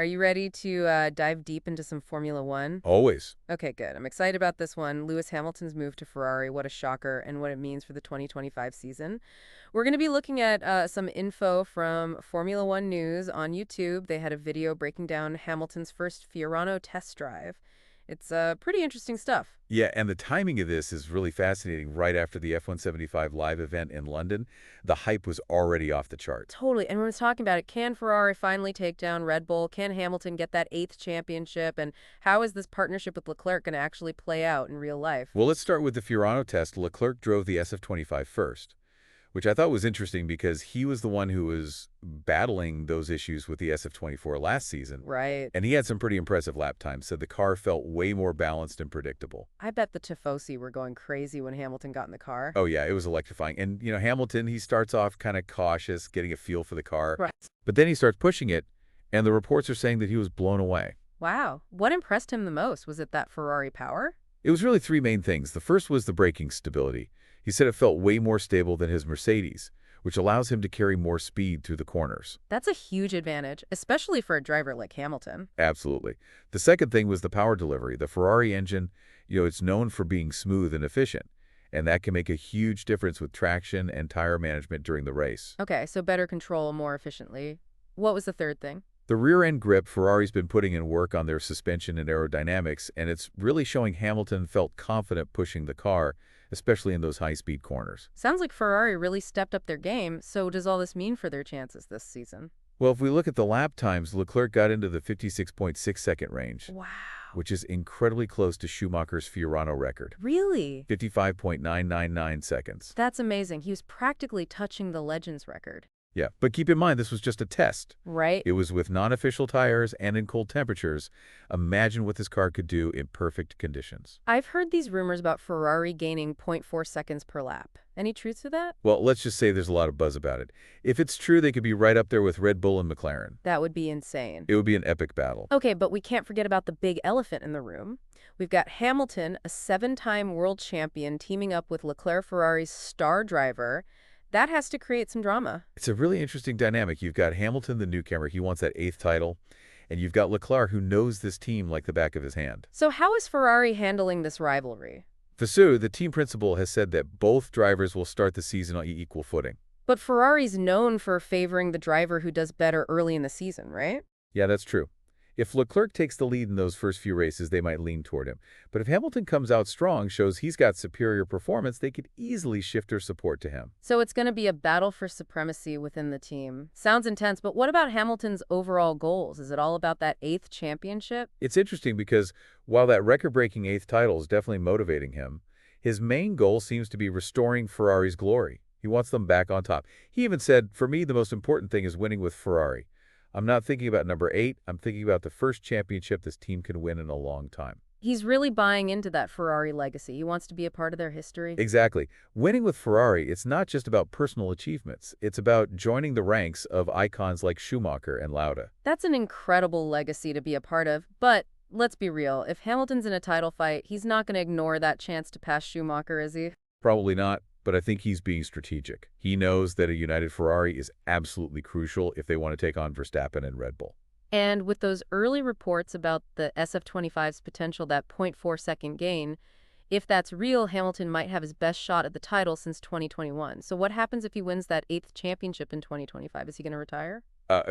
Are you ready to dive deep into some Formula One? Always. Okay, good. I'm excited about this one. Lewis Hamilton's move to Ferrari, what a shocker, and what it means for the 2025 season. We're going to be looking at some info from Formula One News on YouTube. They had a video breaking down Hamilton's first Fiorano test drive. It's pretty interesting stuff. Yeah, and the timing of this is really fascinating. Right after the F175 live event in London, the hype was already off the charts. Totally. And when we're talking about it, can Ferrari finally take down Red Bull? Can Hamilton get that eighth championship? And how is this partnership with Leclerc going to actually play out in real life? Well, let's start with the Fiorano test. Leclerc drove the SF25 first, which I thought was interesting because he was the one who was battling those issues with the SF24 last season. Right. And he had some pretty impressive lap times, said the car felt way more balanced and predictable. I bet the Tifosi were going crazy when Hamilton got in the car. Oh, yeah, it was electrifying. And, Hamilton, he starts off kind of cautious, getting a feel for the car. Right. But then he starts pushing it, and the reports are saying that he was blown away. Wow. What impressed him the most? Was it that Ferrari power? It was really three main things. The first was the braking stability. He said it felt way more stable than his Mercedes, which allows him to carry more speed through the corners. That's a huge advantage, especially for a driver like Hamilton. Absolutely. The second thing was the power delivery. The Ferrari engine, it's known for being smooth and efficient, and that can make a huge difference with traction and tire management during the race. Okay, so better control more efficiently. What was the third thing? The rear-end grip, Ferrari's been putting in work on their suspension and aerodynamics, and it's really showing Hamilton felt confident pushing the car, especially in those high-speed corners. Sounds like Ferrari really stepped up their game, so does all this mean for their chances this season? Well, if we look at the lap times, Leclerc got into the 56.6-second range, Wow. which is incredibly close to Schumacher's Fiorano record, Really? 55.999 seconds. That's amazing. He was practically touching the Legends record. Yeah, but keep in mind, this was just a test. Right? It was with non-official tires and in cold temperatures. Imagine what this car could do in perfect conditions. I've heard these rumors about Ferrari gaining zero point 0.4 seconds per lap. Any truth to that? Well, let's just say there's a lot of buzz about it. If it's true, they could be right up there with Red Bull and McLaren. That would be insane. It would be an epic battle. Okay, but we can't forget about the big elephant in the room. We've got Hamilton, a 7-time world champion, teaming up with Leclerc, Ferrari's star driver. That has to create some drama. It's a really interesting dynamic. You've got Hamilton, the newcomer. He wants that 8th title. And you've got Leclerc, who knows this team like the back of his hand. So how is Ferrari handling this rivalry? Vasu, the team principal, has said that both drivers will start the season on equal footing. But Ferrari's known for favoring the driver who does better early in the season, right? Yeah, that's true. If Leclerc takes the lead in those first few races, they might lean toward him. But if Hamilton comes out strong, shows he's got superior performance, they could easily shift their support to him. So it's going to be a battle for supremacy within the team. Sounds intense, but what about Hamilton's overall goals? Is it all about that 8th championship? It's interesting because while that record-breaking 8th title is definitely motivating him, his main goal seems to be restoring Ferrari's glory. He wants them back on top. He even said, "For me, the most important thing is winning with Ferrari. I'm not thinking about number 8. I'm thinking about the first championship this team can win in a long time." He's really buying into that Ferrari legacy. He wants to be a part of their history. Exactly. Winning with Ferrari, it's not just about personal achievements. It's about joining the ranks of icons like Schumacher and Lauda. That's an incredible legacy to be a part of, but let's be real. If Hamilton's in a title fight, he's not going to ignore that chance to pass Schumacher, is he? Probably not, but I think he's being strategic. He knows that a united Ferrari is absolutely crucial if they want to take on Verstappen and Red Bull. And with those early reports about the SF25's potential, that 0.4-second gain, if that's real, Hamilton might have his best shot at the title since 2021. So what happens if he wins that 8th championship in 2025? Is he going to retire?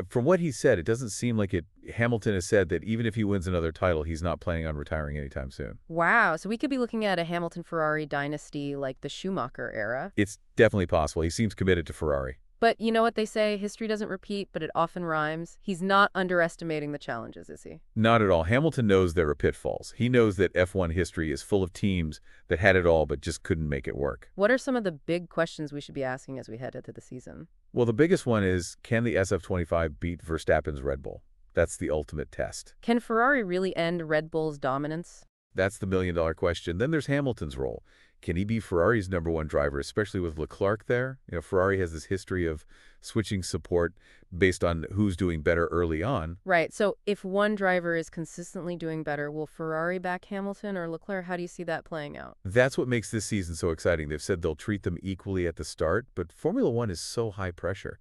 From what he said, it doesn't seem like it. Hamilton has said that even if he wins another title, he's not planning on retiring anytime soon. Wow, so we could be looking at a Hamilton-Ferrari dynasty like the Schumacher era. It's definitely possible. He seems committed to Ferrari. But you know what they say, history doesn't repeat, but it often rhymes. He's not underestimating the challenges, is he? Not at all. Hamilton knows there are pitfalls. He knows that F1 history is full of teams that had it all but just couldn't make it work. What are some of the big questions we should be asking as we head into the season? Well, the biggest one is, can the SF25 beat Verstappen's Red Bull? That's the ultimate test. Can Ferrari really end Red Bull's dominance? That's the million-dollar question. Then there's Hamilton's role. Can he be Ferrari's #1 driver, especially with Leclerc there? Ferrari has this history of switching support based on who's doing better early on. Right, so if one driver is consistently doing better, will Ferrari back Hamilton or Leclerc? How do you see that playing out? That's what makes this season so exciting. They've said they'll treat them equally at the start, but Formula One is so high pressure.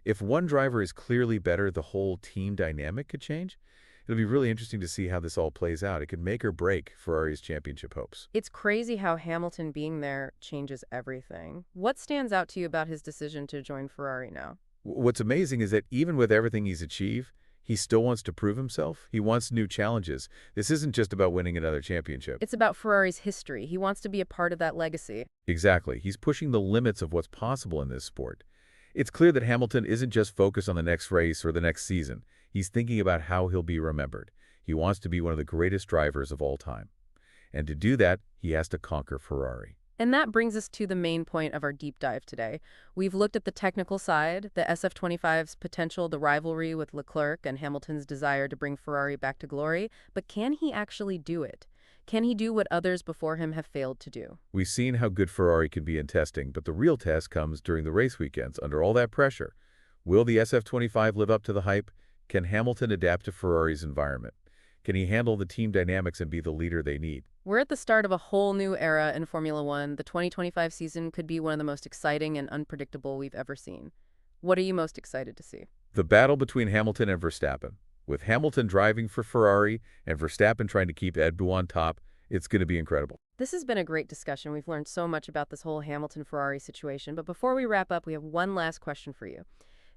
If one driver is clearly better, the whole team dynamic could change. It'll be really interesting to see how this all plays out. It could make or break Ferrari's championship hopes. It's crazy how Hamilton being there changes everything. What stands out to you about his decision to join Ferrari now? What's amazing is that even with everything he's achieved, he still wants to prove himself. He wants new challenges. This isn't just about winning another championship. It's about Ferrari's history. He wants to be a part of that legacy. Exactly. He's pushing the limits of what's possible in this sport. It's clear that Hamilton isn't just focused on the next race or the next season. He's thinking about how he'll be remembered. He wants to be one of the greatest drivers of all time. And to do that, he has to conquer Ferrari. And that brings us to the main point of our deep dive today. We've looked at the technical side, the SF25's potential, the rivalry with Leclerc, and Hamilton's desire to bring Ferrari back to glory. But can he actually do it? Can he do what others before him have failed to do? We've seen how good Ferrari can be in testing, but the real test comes during the race weekends under all that pressure. Will the SF25 live up to the hype? Can Hamilton adapt to Ferrari's environment? Can he handle the team dynamics and be the leader they need? We're at the start of a whole new era in Formula One. The 2025 season could be one of the most exciting and unpredictable we've ever seen. What are you most excited to see? The battle between Hamilton and Verstappen. With Hamilton driving for Ferrari and Verstappen trying to keep Red Bull on top, it's going to be incredible. This has been a great discussion. We've learned so much about this whole Hamilton-Ferrari situation. But before we wrap up, we have one last question for you.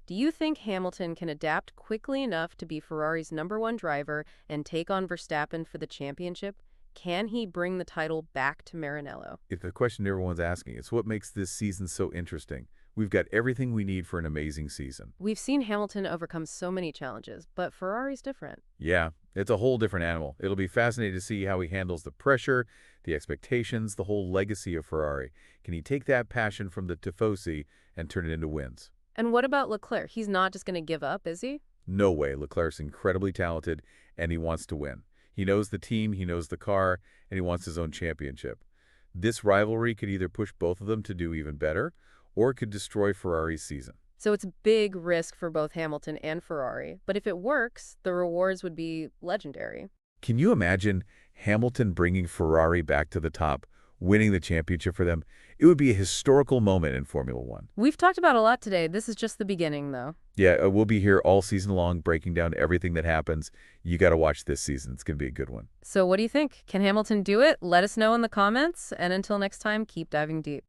Do you think Hamilton can adapt quickly enough to be Ferrari's #1 driver and take on Verstappen for the championship? Can he bring the title back to Maranello? It's the question everyone's asking. It's what makes this season so interesting. We've got everything we need for an amazing season. We've seen Hamilton overcome so many challenges, but Ferrari's different. Yeah, it's a whole different animal. It'll be fascinating to see how he handles the pressure, the expectations, the whole legacy of Ferrari. Can he take that passion from the Tifosi and turn it into wins? And what about Leclerc? He's not just going to give up, is he? No way. Leclerc's incredibly talented, and he wants to win. He knows the team, he knows the car, and he wants his own championship. This rivalry could either push both of them to do even better, or it could destroy Ferrari's season. So it's a big risk for both Hamilton and Ferrari. But if it works, the rewards would be legendary. Can you imagine Hamilton bringing Ferrari back to the top, winning the championship for them? It would be a historical moment in Formula One. We've talked about a lot today. This is just the beginning, though. Yeah, we'll be here all season long breaking down everything that happens. You got to watch this season. It's going to be a good one. So what do you think? Can Hamilton do it? Let us know in the comments. And until next time, keep diving deep.